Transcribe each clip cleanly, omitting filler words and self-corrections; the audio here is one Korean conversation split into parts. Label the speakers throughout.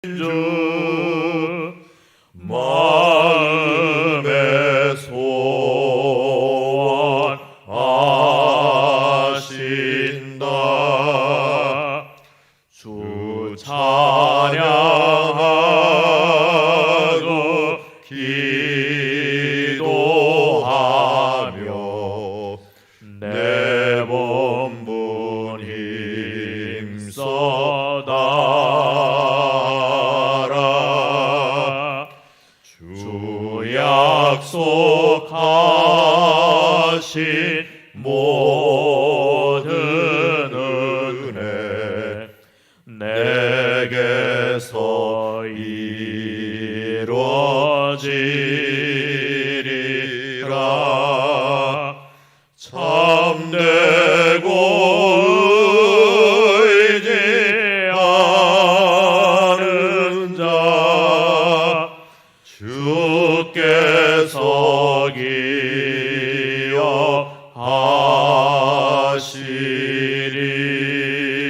Speaker 1: 주 마음의 소원 아신다. 주 찬양하고 기도하며 내 본분 힘써 따라 주 약속하신 모든 은혜 내게서 이루어지리라. 참되고 의지하는 자 주께서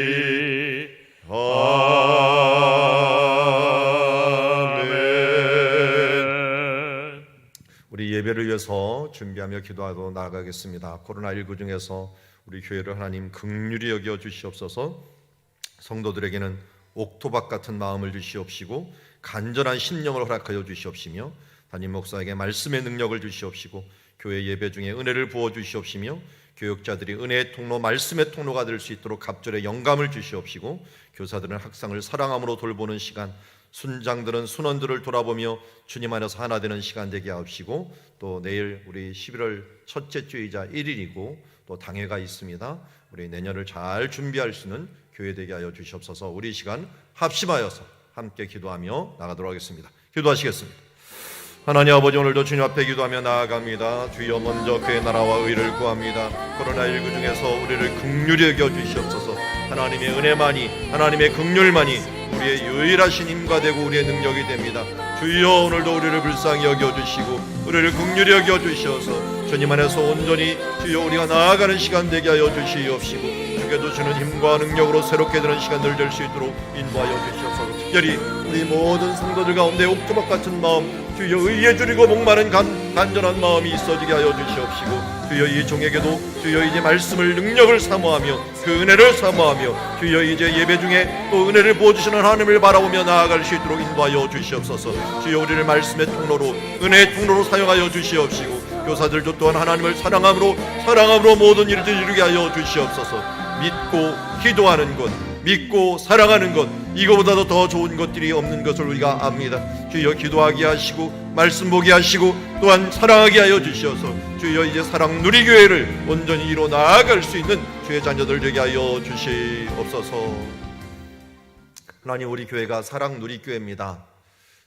Speaker 1: 기억하시리. 아멘.
Speaker 2: 우리 예배를 위해서 준비하며 기도하러 나아가겠습니다. 코로나19 중에서 우리 교회를 하나님 긍휼히 여겨 주시옵소서. 성도들에게는 옥토박 같은 마음을 주시옵시고 간절한 심령을 허락하여 주시옵시며 담임 목사에게 말씀의 능력을 주시옵시고 교회 예배 중에 은혜를 부어 주시옵시며 교육자들이 은혜의 통로, 말씀의 통로가 될 수 있도록 갑절의 영감을 주시옵시고 교사들은 학생을 사랑함으로 돌보는 시간, 순장들은 순원들을 돌아보며 주님 안에서 하나 되는 시간 되게 하옵시고 또 내일 우리 11월 첫째 주이자 1일이고 또 당회가 있습니다. 우리 내년을 잘 준비할 수 있는 교회 되게 하여 주시옵소서. 우리 시간 합심하여서 함께 기도하며 나가도록 하겠습니다. 기도하시겠습니다. 하나님 아버지, 오늘도 주님 앞에 기도하며 나아갑니다. 주여, 먼저 그의 나라와 의를 구합니다. 코로나19 중에서 우리를 긍휼히 여겨 주시옵소서. 하나님의 은혜만이, 하나님의 긍휼만이 우리의 유일하신 힘과 되고 우리의 능력이 됩니다. 주여, 오늘도 우리를 불쌍히 여겨주시고 우리를 긍휼히 여겨주셔서 주님 안에서 온전히 주여 우리가 나아가는 시간 되게 하여 주시옵시고 주께서 주는 힘과 능력으로 새롭게 되는 시간들 될 수 있도록 인도하여 주시옵소서. 특별히 우리 모든 성도들 가운데 옥토박 같은 마음, 주여 의에 줄이고 목마른 간절한 마음이 있어지게 하여 주시옵시고 주여 이 종에게도 주여 이제 말씀을 능력을 사모하며 그 은혜를 사모하며 주여 이제 예배 중에 또 은혜를 부어주시는 하나님을 바라보며 나아갈 수 있도록 인도하여 주시옵소서. 주여 우리를 말씀의 통로로, 은혜의 통로로 사용하여 주시옵시고 교사들도 또한 하나님을 사랑함으로 모든 일을 이루게 하여 주시옵소서. 믿고 기도하는 것, 믿고 사랑하는 것, 이거보다도 더 좋은 것들이 없는 것을 우리가 압니다. 주여 기도하게 하시고 말씀 보게 하시고 또한 사랑하게 하여 주시어서 주여 이제 사랑 누리교회를 온전히 이뤄 나아갈 수 있는 주의 자녀들 되게 하여 주시옵소서. 하나님, 우리 교회가 사랑 누리교회입니다.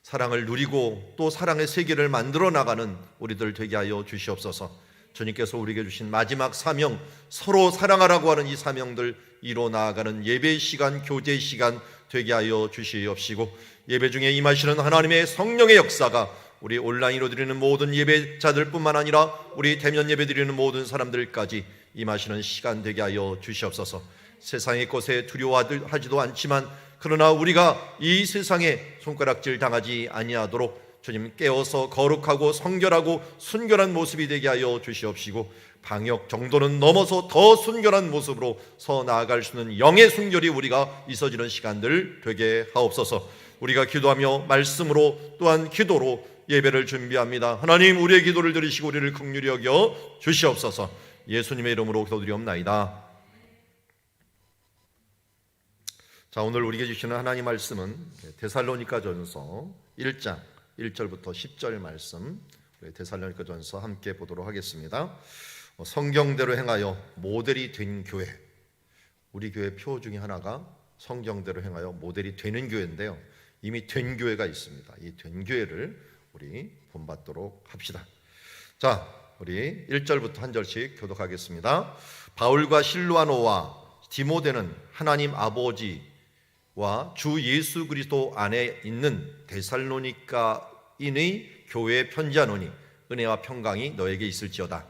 Speaker 2: 사랑을 누리고 또 사랑의 세계를 만들어 나가는 우리들 되게 하여 주시옵소서. 주님께서 우리에게 주신 마지막 사명, 서로 사랑하라고 하는 이 사명들 이뤄 나아가는 예배 시간, 교제 시간 되게 하여 주시옵시고 예배 중에 임하시는 하나님의 성령의 역사가 우리 온라인으로 드리는 모든 예배자들뿐만 아니라 우리 대면 예배 드리는 모든 사람들까지 임하시는 시간 되게 하여 주시옵소서. 세상의 것에 두려워하지도 않지만 그러나 우리가 이 세상에 손가락질 당하지 아니하도록 주님 깨어서 거룩하고 성결하고 순결한 모습이 되게 하여 주시옵시고 방역 정도는 넘어서 더 순결한 모습으로 서 나아갈 수 있는 영의 순결이 우리가 있어지는 시간들 되게 하옵소서. 우리가 기도하며 말씀으로 또한 기도로 예배를 준비합니다. 하나님, 우리의 기도를 들으시고 우리를 긍휼히 여겨 주시옵소서. 예수님의 이름으로 기도드리옵나이다. 자, 오늘 우리에게 주시는 하나님 말씀은 데살로니가전서 1장 1절부터 10절 말씀, 데살로니가전서 함께 보도록 하겠습니다. 성경대로 행하여 모델이 된 교회. 우리 교회 표 중에 하나가 성경대로 행하여 모델이 되는 교회인데요, 이미 된 교회가 있습니다. 이 된 교회를 우리 본받도록 합시다. 자, 우리 1절부터 한 절씩 교독하겠습니다. 바울과 실루아노와 디모데는 하나님 아버지와 주 예수 그리스도 안에 있는 데살로니가인의 교회에 편지하노니 은혜와 평강이 너에게 있을지어다.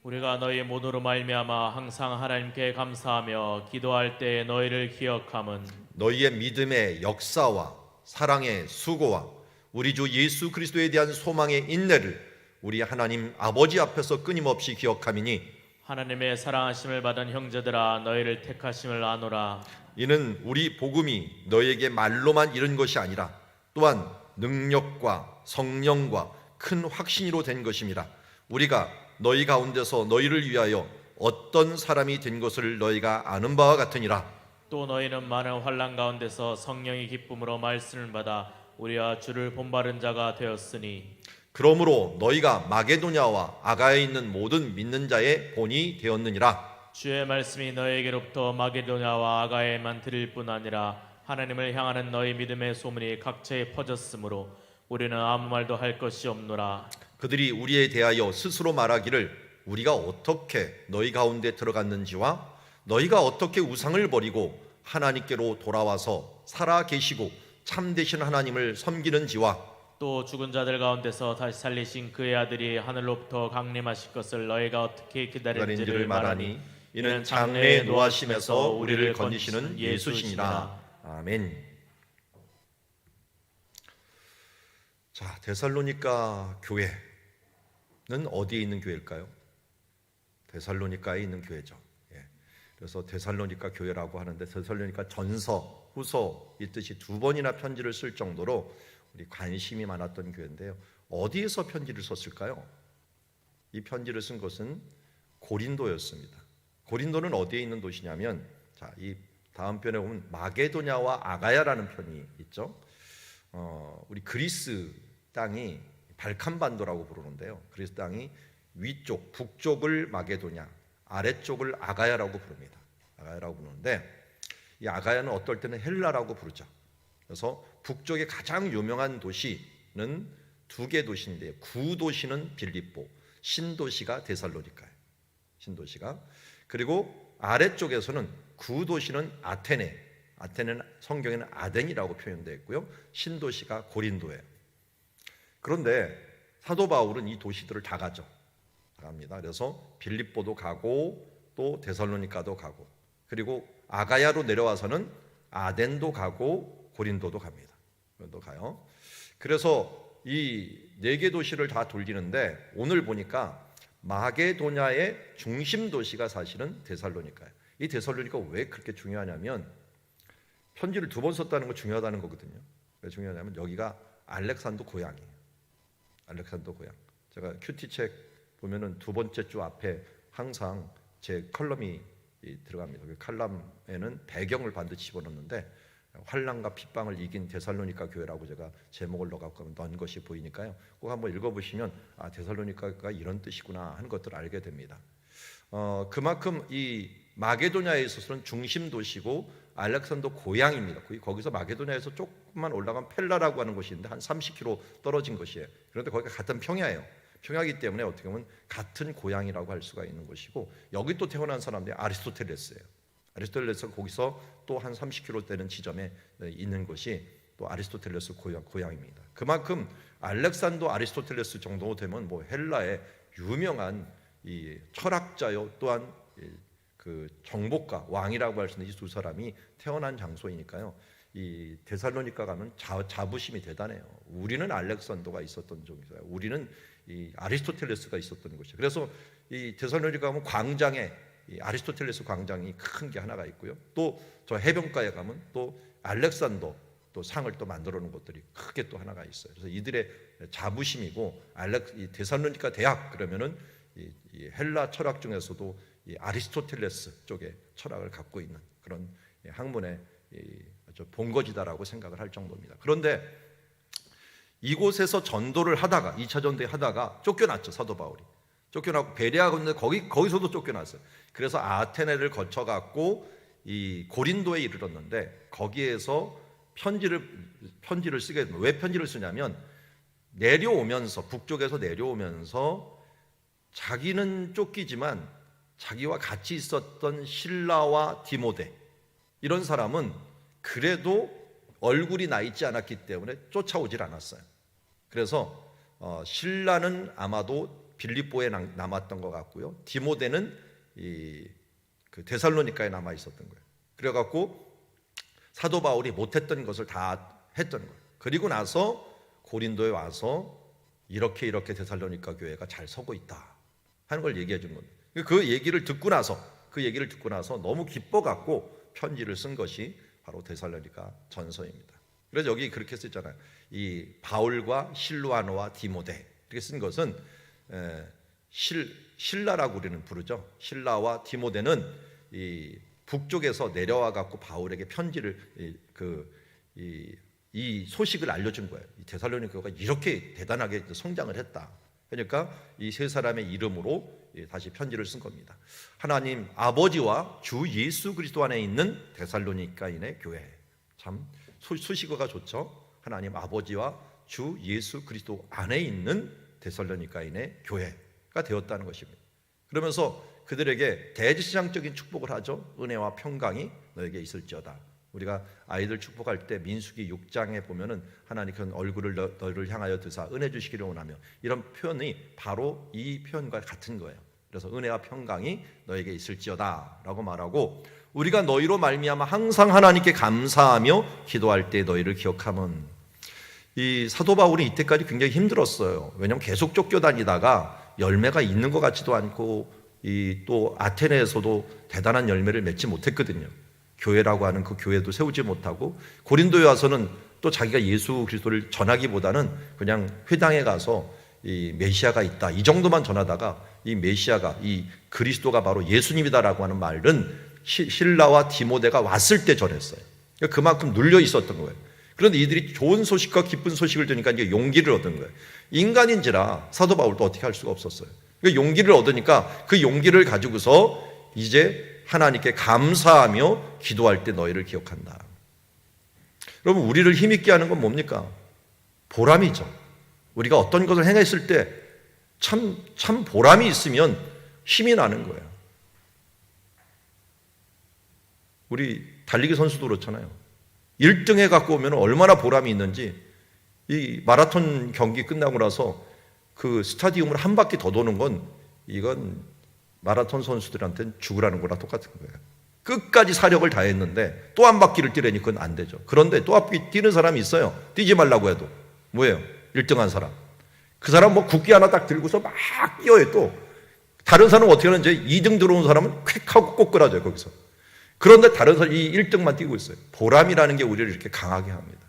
Speaker 1: 우리가 너희 모두로 말미암아 항상 하나님께 감사하며 기도할 때 너희를 기억함은
Speaker 2: 너희의 믿음의 역사와 사랑의 수고와 우리 주 예수 그리스도에 대한 소망의 인내를 우리 하나님 아버지 앞에서 끊임없이 기억함이니
Speaker 1: 하나님의 사랑하심을 받은 형제들아 너희를 택하심을 아노라.
Speaker 2: 이는 우리 복음이 너희에게 말로만 이른 것이 아니라 또한 능력과 성령과 큰 확신으로 된 것임이라. 우리가 너희 가운데서 너희를 위하여 어떤 사람이 된 것을 너희가 아는 바와 같으니라.
Speaker 1: 또 너희는 많은 환난 가운데서 성령의 기쁨으로 말씀을 받아 우리와 주를 본받은 자가 되었으니
Speaker 2: 그러므로 너희가 마게도냐와 아가야에 있는 모든 믿는 자의 본이 되었느니라.
Speaker 1: 주의 말씀이 너희에게로부터 마게도냐와 아가야에만 들릴 뿐 아니라 하나님을 향하는 너희 믿음의 소문이 각처에 퍼졌으므로 우리는 아무 말도 할 것이 없노라.
Speaker 2: 그들이 우리에 대하여 스스로 말하기를 우리가 어떻게 너희 가운데 들어갔는지와 너희가 어떻게 우상을 버리고 하나님께로 돌아와서 살아 계시고 참되신 하나님을 섬기는지와
Speaker 1: 또 죽은 자들 가운데서 다시 살리신 그의 아들이 하늘로부터 강림하실 것을 너희가 어떻게 기다리는지를 말하니
Speaker 2: 이는 장래의 노하심에서 우리를 건지시는 예수시니라. 아멘. 자, 데살로니가 교회는 어디에 있는 교회일까요? 데살로니가에 있는 교회죠. 그래서 데살로니가 교회라고 하는데 데살로니가 전서, 후서 이 뜻이 두 번이나 편지를 쓸 정도로 우리 관심이 많았던 교회인데요. 어디에서 편지를 썼을까요? 이 편지를 쓴 것은 고린도였습니다. 고린도는 어디에 있는 도시냐면, 자, 이 다음 편에 보면 마게도냐와 아가야라는 편이 있죠. 우리 그리스 땅이 발칸반도라고 부르는데요. 그리스 땅이 위쪽 북쪽을 마게도냐, 아래쪽을 아가야라고 부릅니다. 아가야라고 부르는데 이 아가야는 어떨 때는 헬라라고 부르죠. 그래서 북쪽의 가장 유명한 도시는 두 개 도시인데 구도시는 빌립보, 신도시가 데살로니카예요. 신도시가. 그리고 아래쪽에서는 구도시는 아테네. 아테네는 성경에는 아덴이라고 표현되어 있고요. 신도시가 고린도예요. 그런데 사도 바울은 이 도시들을 다 가죠. 갑니다. 그래서 빌립보도 가고 또 데살로니가도 가고 그리고 아가야로 내려와서는 아덴도 가고 고린도도 갑니다. 고린도 가요. 그래서 이 네 개 도시를 다 돌리는데 오늘 보니까 마게도냐의 중심 도시가 사실은 데살로니가예요. 이 데살로니가 왜 그렇게 중요하냐면 편지를 두 번 썼다는 거 중요하다는 거거든요. 왜 중요하냐면 여기가 알렉산더 고향이에요. 알렉산더 고향. 제가 큐티책 보면은 두 번째 주 앞에 항상 제 컬럼이 들어갑니다. 그 칼럼에는 배경을 반드시 집어넣는데 환난과 핍방을 이긴 데살로니가 교회라고 제가 제목을 넣어갖고 넣은 것이 보이니까요. 꼭 한번 읽어보시면 아 데살로니가가 이런 뜻이구나 하는 것들을 알게 됩니다. 그만큼 이 마게도냐에 있어서는 중심 도시고 알렉산더 고향입니다. 거기서 마게도냐에서 조금만 올라간 펠라라고 하는 곳이 있는데 한 30km 떨어진 곳이에요. 그런데 거기가 같은 평야예요. 평야이기 때문에 어떻게 보면 같은 고향이라고 할 수가 있는 것이고 여기 또 태어난 사람들이 아리스토텔레스예요. 아리스토텔레스가 거기서 또 한 30km 되는 지점에 있는 것이 또 아리스토텔레스 고향입니다. 그만큼 알렉산더 아리스토텔레스 정도 되면 뭐 헬라의 유명한 이 철학자요 또한 그 정복가 왕이라고 할 수 있는 이 두 사람이 태어난 장소이니까요. 이 데살로니가 가면 자부심이 대단해요. 우리는 알렉산더가 있었던 쪽이고요. 우리는 이 아리스토텔레스가 있었던 곳이에요. 그래서 이 데살로니가 가면 광장에 이 아리스토텔레스 광장이 큰 게 하나가 있고요. 또 저 해변가에 가면 또 알렉산더 또 상을 또 만들어 놓은 것들이 크게 또 하나가 있어요. 그래서 이들의 자부심이고 이 데살로니가 대학 그러면은 이 헬라 철학 중에서도 이 아리스토텔레스 쪽의 철학을 갖고 있는 그런 학문의 아주 본거지다라고 생각을 할 정도입니다. 그런데 이곳에서 전도를 하다가 2차 전도에 하다가 쫓겨났죠. 사도 바울이 쫓겨나고 베레아가 있는데 거기서도 쫓겨났어요. 그래서 아테네를 거쳐갖고 이 고린도에 이르렀는데 거기에서 편지를 쓰게 됩니다. 왜 편지를 쓰냐면 내려오면서 북쪽에서 내려오면서 자기는 쫓기지만 자기와 같이 있었던 실라와 디모데 이런 사람은 그래도 얼굴이 나 있지 않았기 때문에 쫓아오질 않았어요. 그래서 실라는 아마도 빌립보에 남았던 것 같고요. 디모데는 그 데살로니가에 남아 있었던 거예요. 그래갖고 사도 바울이 못했던 것을 다 했던 거예요. 그리고 나서 고린도에 와서 이렇게 데살로니가 교회가 잘 서고 있다 하는 걸 얘기해 준 겁니다. 그 얘기를 듣고 나서 너무 기뻐갖고 편지를 쓴 것이 바로 데살로니가 전서입니다. 그래서 여기 그렇게 쓰잖아요. 이 바울과 실루아노와 디모데 이렇게 쓴 것은 신라라고 우리는 부르죠. 신라와 디모데는 이 북쪽에서 내려와 갖고 바울에게 편지를 이 소식을 알려준 거예요. 이 데살로니가 교회가 이렇게 대단하게 성장을 했다. 그러니까 이 세 사람의 이름으로 다시 편지를 쓴 겁니다. 하나님 아버지와 주 예수 그리스도 안에 있는 데살로니가인의 교회. 참 수식어가 좋죠. 하나님 아버지와 주 예수 그리스도 안에 있는 데살로니가인의 교회가 되었다는 것입니다. 그러면서 그들에게 대지상적인 축복을 하죠. 은혜와 평강이 너에게 있을지어다. 우리가 아이들 축복할 때 민수기 6장에 보면은 하나님께서 얼굴을 너를 향하여 드사 은혜 주시기를 원하며, 이런 표현이 바로 이 표현과 같은 거예요. 그래서 은혜와 평강이 너에게 있을지어다 라고 말하고, 우리가 너희로 말미암아 항상 하나님께 감사하며 기도할 때 너희를 기억하면. 이 사도 바울이 이때까지 굉장히 힘들었어요. 왜냐하면 계속 쫓겨다니다가 열매가 있는 것 같지도 않고, 또 아테네에서도 대단한 열매를 맺지 못했거든요. 교회라고 하는 그 교회도 세우지 못하고, 고린도에 와서는 또 자기가 예수 그리스도를 전하기보다는 그냥 회당에 가서 이 메시아가 있다 이 정도만 전하다가, 이 메시아가, 이 그리스도가 바로 예수님이다라고 하는 말은 실라와 디모데가 왔을 때 전했어요. 그만큼 눌려 있었던 거예요. 그런데 이들이 좋은 소식과 기쁜 소식을 들으니까 이제 용기를 얻은 거예요. 인간인지라 사도 바울도 어떻게 할 수가 없었어요. 용기를 얻으니까 그 용기를 가지고서 이제 하나님께 감사하며 기도할 때 너희를 기억한다. 여러분, 우리를 힘있게 하는 건 뭡니까? 보람이죠. 우리가 어떤 것을 행했을 때 참 보람이 있으면 힘이 나는 거예요. 우리 달리기 선수도 그렇잖아요. 1등에 갖고 오면 얼마나 보람이 있는지, 이 마라톤 경기 끝나고 나서 그 스타디움을 한 바퀴 더 도는 건, 이건 마라톤 선수들한테는 죽으라는 거랑 똑같은 거예요. 끝까지 사력을 다했는데 또 한 바퀴를 뛰려니 그건 안 되죠. 그런데 또 한 바퀴 뛰는 사람이 있어요. 뛰지 말라고 해도. 뭐예요? 1등한 사람. 그 사람 뭐 국기 하나 딱 들고서 막 뛰어요. 또 다른 사람은 어떻게 하는지, 2등 들어온 사람은 퀵 하고 꼬꾸라져요 거기서. 그런데 다른 사람이 1등만 뛰고 있어요. 보람이라는 게 우리를 이렇게 강하게 합니다.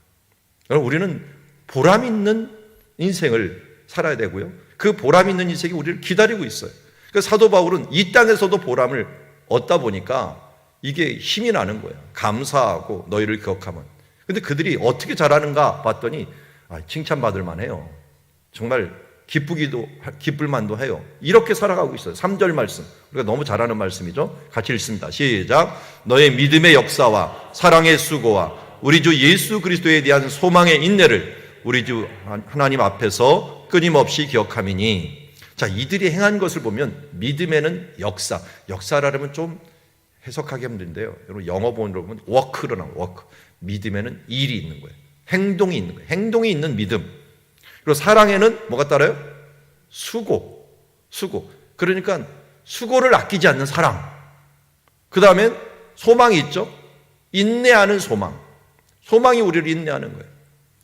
Speaker 2: 여러분, 우리는 보람 있는 인생을 살아야 되고요, 그 보람 있는 인생이 우리를 기다리고 있어요. 그러니까 사도 바울은 이 땅에서도 보람을 얻다 보니까 이게 힘이 나는 거예요. 감사하고 너희를 기억하면. 근데 그들이 어떻게 잘하는가 봤더니 칭찬받을 만해요. 정말 기쁠 만도 해요. 이렇게 살아가고 있어요. 3절 말씀, 우리가 너무 잘하는 말씀이죠. 같이 읽습니다. 시작. 너의 믿음의 역사와 사랑의 수고와 우리 주 예수 그리스도에 대한 소망의 인내를 우리 주 하나님 앞에서 끊임없이 기억함이니. 자, 이들이 행한 것을 보면 믿음에는 역사라면 좀 해석하기 힘든데요, 여러분 영어 본으로 보면 워크로 나와요. 워크. 믿음에는 일이 있는 거예요. 행동이 있는 거예요. 행동이 있는 믿음. 그리고 사랑에는 뭐가 따라요? 수고. 그러니까 수고를 아끼지 않는 사랑. 그 다음엔 소망이 있죠. 인내하는 소망. 소망이 우리를 인내하는 거예요.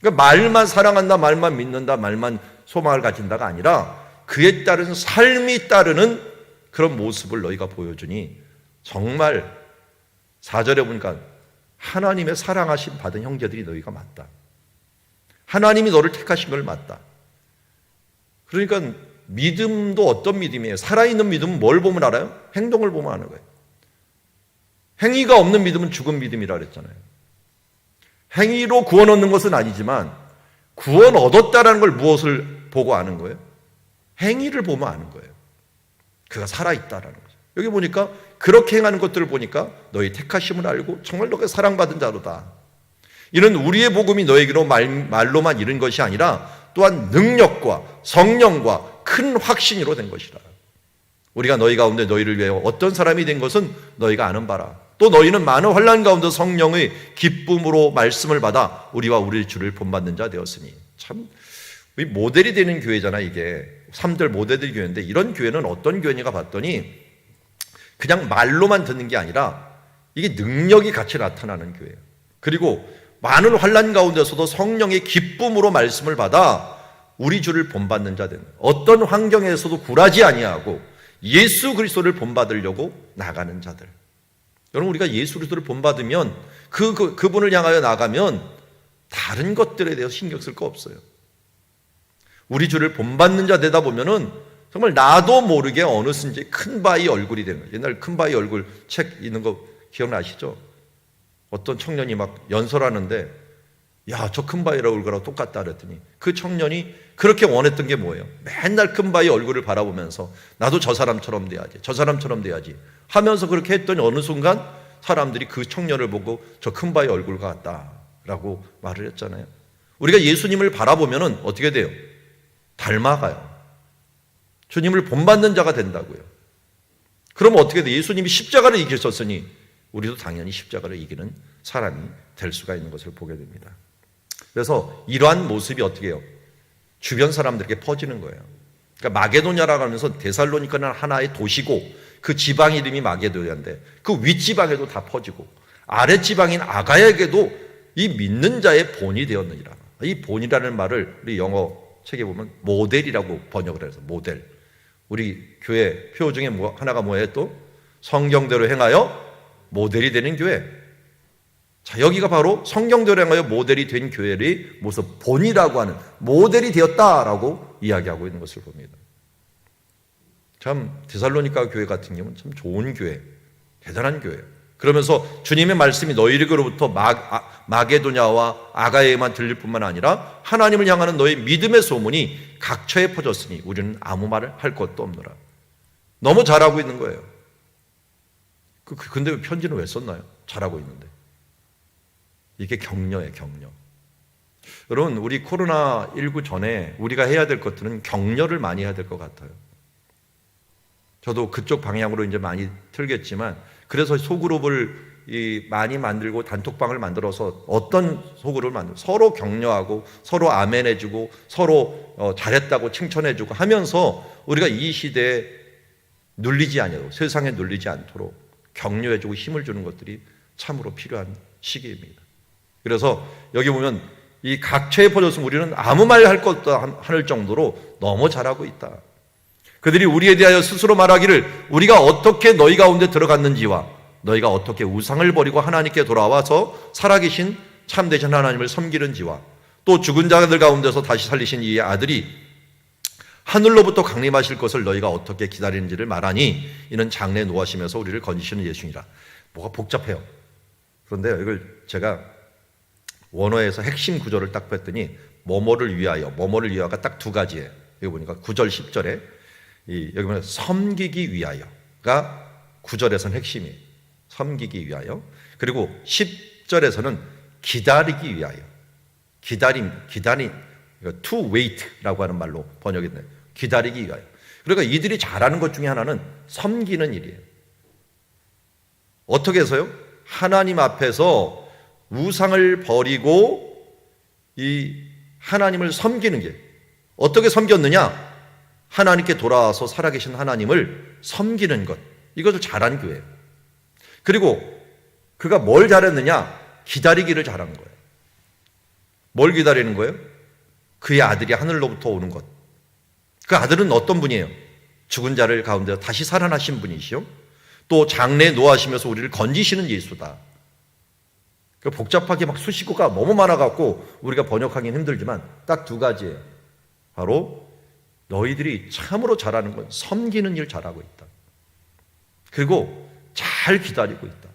Speaker 2: 그러니까 말만 사랑한다, 말만 믿는다, 말만 소망을 가진다가 아니라 그에 따른 삶이 따르는 그런 모습을 너희가 보여주니 정말 4절에 보니까 하나님의 사랑하심 받은 형제들이 너희가 맞다. 하나님이 너를 택하신 걸 맞다. 그러니까 믿음도 어떤 믿음이에요? 살아있는 믿음은 뭘 보면 알아요? 행동을 보면 아는 거예요. 행위가 없는 믿음은 죽은 믿음이라 그랬잖아요. 행위로 구원 얻는 것은 아니지만 구원 얻었다라는 걸 무엇을 보고 아는 거예요? 행위를 보면 아는 거예요. 그가 살아있다라는 거죠. 여기 보니까 그렇게 행하는 것들을 보니까 너희 택하심을 알고 정말 너가 사랑받은 자로다. 이는 우리의 복음이 너에게로 말로만 이른 것이 아니라 또한 능력과 성령과 큰 확신으로 된 것이라. 우리가 너희 가운데 너희를 위하여 어떤 사람이 된 것은 너희가 아는 바라. 또 너희는 많은 환난 가운데 성령의 기쁨으로 말씀을 받아 우리와 우리 주를 본받는 자 되었으니. 참 모델이 되는 교회잖아. 이게 3절 모델이 교회인데, 이런 교회는 어떤 교회인가 봤더니 그냥 말로만 듣는 게 아니라 이게 능력이 같이 나타나는 교회예요. 그리고 많은 환난 가운데서도 성령의 기쁨으로 말씀을 받아 우리 주를 본받는 자들, 어떤 환경에서도 굴하지 아니하고 예수 그리스도를 본받으려고 나가는 자들. 여러분, 우리가 예수 그리스도를 본받으면 그분을 향하여 나가면 다른 것들에 대해서 신경 쓸 거 없어요. 우리 주를 본받는 자 되다 보면은 정말 나도 모르게 어느샌지 큰 바위 얼굴이 되는 거예요. 옛날 큰 바위 얼굴 책 있는 거 기억나시죠? 어떤 청년이 막 연설하는데, 야, 저 큰 바위 얼굴하고 똑같다 그랬더니 그 청년이 그렇게 원했던 게 뭐예요? 맨날 큰 바위 얼굴을 바라보면서 나도 저 사람처럼 돼야지, 저 사람처럼 돼야지 하면서 그렇게 했더니 어느 순간 사람들이 그 청년을 보고 저 큰 바위 얼굴 같다라고 말을 했잖아요. 우리가 예수님을 바라보면은 어떻게 돼요? 닮아가요. 주님을 본받는 자가 된다고요. 그러면 어떻게 돼요? 예수님이 십자가를 이기셨으니 우리도 당연히 십자가를 이기는 사람이 될 수가 있는 것을 보게 됩니다. 그래서 이러한 모습이 어떻게 해요? 주변 사람들에게 퍼지는 거예요. 그러니까 마게도냐라고 하면서 데살로니가는 하나의 도시고 그 지방 이름이 마게도냐인데 그 윗지방에도 다 퍼지고 아랫지방인 아가야에게도 이 믿는 자의 본이 되었느니라. 이 본이라는 말을 우리 영어 책에 보면 모델이라고 번역을 해서 모델. 우리 교회 표 중에 하나가 뭐예요? 또 성경대로 행하여 모델이 되는 교회. 자, 여기가 바로 성경대로 행하여 모델이 된 교회의 모습, 본이라고 하는 모델이 되었다라고 이야기하고 있는 것을 봅니다. 참 데살로니가 교회 같은 경우는 참 좋은 교회, 대단한 교회예요. 그러면서 주님의 말씀이 너희에게로부터 마게도냐와 아가야에만 들릴 뿐만 아니라 하나님을 향하는 너희 믿음의 소문이 각처에 퍼졌으니 우리는 아무 말을 할 것도 없노라. 너무 잘하고 있는 거예요. 근데 편지는 왜 썼나요? 잘하고 있는데. 이게 격려예요, 격려. 여러분, 우리 코로나19 전에 우리가 해야 될 것들은 격려를 많이 해야 될 것 같아요. 저도 그쪽 방향으로 이제 많이 틀겠지만, 그래서 소그룹을 많이 만들고 단톡방을 만들어서 어떤 소그룹을 만들고 서로 격려하고 서로 아멘해주고 서로 잘했다고 칭찬해주고 하면서 우리가 이 시대에 눌리지 아니하도록, 세상에 눌리지 않도록 격려해주고 힘을 주는 것들이 참으로 필요한 시기입니다. 그래서 여기 보면 이 각처에 퍼졌으면 우리는 아무 말 할 것도 할 정도로 너무 잘하고 있다. 그들이 우리에 대하여 스스로 말하기를 우리가 어떻게 너희 가운데 들어갔는지와 너희가 어떻게 우상을 버리고 하나님께 돌아와서 살아계신 참되신 하나님을 섬기는지와 또 죽은 자들 가운데서 다시 살리신 이의 아들이 하늘로부터 강림하실 것을 너희가 어떻게 기다리는지를 말하니 이는 장래에 노하시면서 우리를 건지시는 예수니라. 뭐가 복잡해요. 그런데 이걸 제가 원어에서 핵심 구절을 딱 뺐더니 뭐뭐를 위하여가 딱 두 가지예요. 여기 보니까 9절 10절에 여기 보면 섬기기 위하여가 9절에서는 핵심이에요. 섬기기 위하여. 그리고 10절에서는 기다리기 위하여. 기다림, to wait라고 하는 말로 번역이 되네요. 기다리기 위하여. 그러니까 이들이 잘하는 것 중에 하나는 섬기는 일이에요. 어떻게 해서요? 하나님 앞에서 우상을 버리고 이 하나님을 섬기는 게 어떻게 섬겼느냐? 하나님께 돌아와서 살아계신 하나님을 섬기는 것. 이것을 잘한 교회예요. 그리고 그가 뭘 잘했느냐? 기다리기를 잘한 거예요. 뭘 기다리는 거예요? 그의 아들이 하늘로부터 오는 것. 그 아들은 어떤 분이에요? 죽은 자를 가운데 다시 살아나신 분이시요. 또 장래에 노하시면서 우리를 건지시는 예수다. 복잡하게 막 수식어가 너무 많아갖고 우리가 번역하기는 힘들지만 딱 두 가지예요. 바로 너희들이 참으로 잘하는 건 섬기는 일 잘하고 있다. 그리고 잘 기다리고 있다.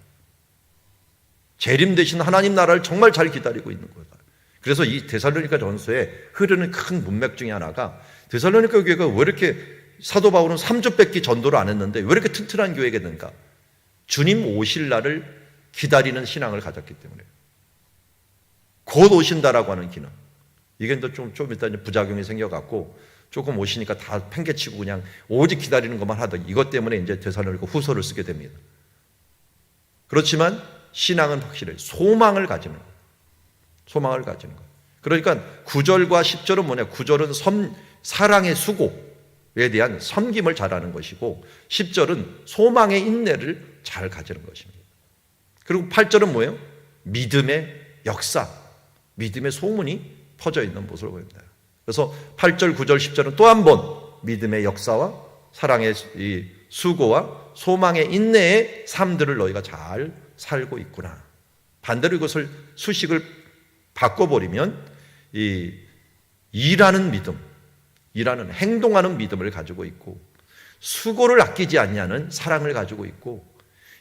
Speaker 2: 재림 되신 하나님 나라를 정말 잘 기다리고 있는 거다. 그래서 이 데살로니가 전서에 흐르는 큰 문맥 중에 하나가 데살로니가 교회가 왜 이렇게 사도 바울은 3주 뺏기 전도를 안 했는데 왜 이렇게 튼튼한 교회가 됐는가? 주님 오실 날을 기다리는 신앙을 가졌기 때문에 곧 오신다라고 하는 기능. 이게 좀 이따 부작용이 생겨갖고 조금 오시니까 다 팽개치고 그냥 오직 기다리는 것만 하던 이것 때문에 이제 데살로니가 후서를 쓰게 됩니다. 그렇지만 신앙은 확실해요. 소망을 가지는 거예요. 소망을 가지는 거예요. 그러니까 9절과 10절은 뭐냐? 9절은 사랑의 수고에 대한 섬김을 잘하는 것이고 10절은 소망의 인내를 잘 가지는 것입니다. 그리고 8절은 뭐예요? 믿음의 역사, 믿음의 소문이 퍼져 있는 모습을 보입니다. 그래서 8절, 9절, 10절은 또 한 번 믿음의 역사와 사랑의 이 수고와 소망의 인내의 삶들을 너희가 잘 살고 있구나. 반대로 이것을 수식을 바꿔버리면 이 일하는 믿음, 일하는 행동하는 믿음을 가지고 있고, 수고를 아끼지 않냐는 사랑을 가지고 있고,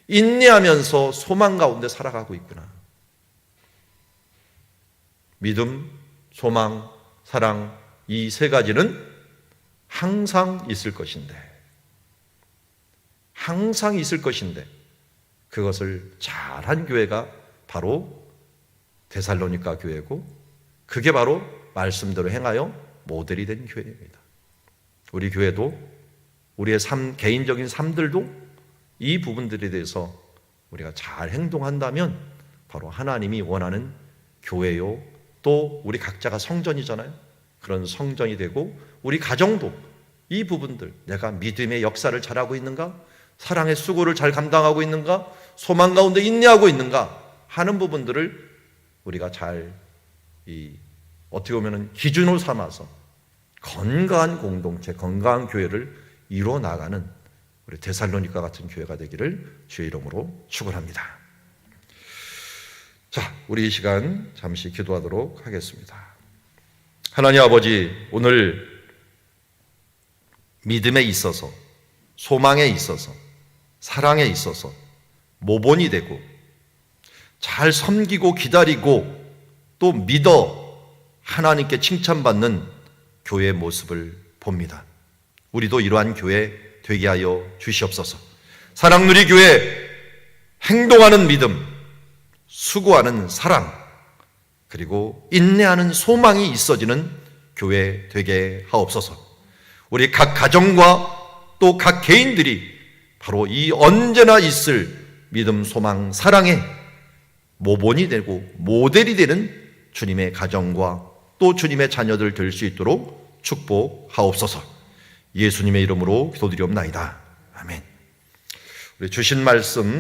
Speaker 2: 인내하면서 소망 가운데 살아가고 있구나. 믿음, 소망, 사랑, 이 세 가지는 항상 있을 것인데, 항상 있을 것인데 그것을 잘한 교회가 바로 데살로니가 교회고, 그게 바로 말씀대로 행하여 모델이 된 교회입니다. 우리 교회도, 우리의 개인적인 삶들도 이 부분들에 대해서 우리가 잘 행동한다면 바로 하나님이 원하는 교회요, 또 우리 각자가 성전이잖아요. 그런 성전이 되고, 우리 가정도 이 부분들, 내가 믿음의 역사를 잘하고 있는가, 사랑의 수고를 잘 감당하고 있는가, 소망 가운데 인내하고 있는가 하는 부분들을 우리가 잘 어떻게 보면 기준으로 삼아서 건강한 공동체, 건강한 교회를 이루어 나가는 우리 데살로니가 같은 교회가 되기를 주의 이름으로 축원합니다. 자, 우리 이 시간 잠시 기도하도록 하겠습니다. 하나님 아버지, 오늘 믿음에 있어서, 소망에 있어서, 사랑에 있어서 모본이 되고 잘 섬기고 기다리고 또 믿어 하나님께 칭찬받는 교회의 모습을 봅니다. 우리도 이러한 교회 되게 하여 주시옵소서. 사랑누리 교회, 행동하는 믿음, 수고하는 사랑, 그리고 인내하는 소망이 있어지는 교회 되게 하옵소서. 우리 각 가정과 또 각 개인들이 바로 이 언제나 있을 믿음, 소망, 사랑의 모본이 되고 모델이 되는 주님의 가정과 또 주님의 자녀들 될 수 있도록 축복하옵소서. 예수님의 이름으로 기도드리옵나이다. 아멘. 우리 주신 말씀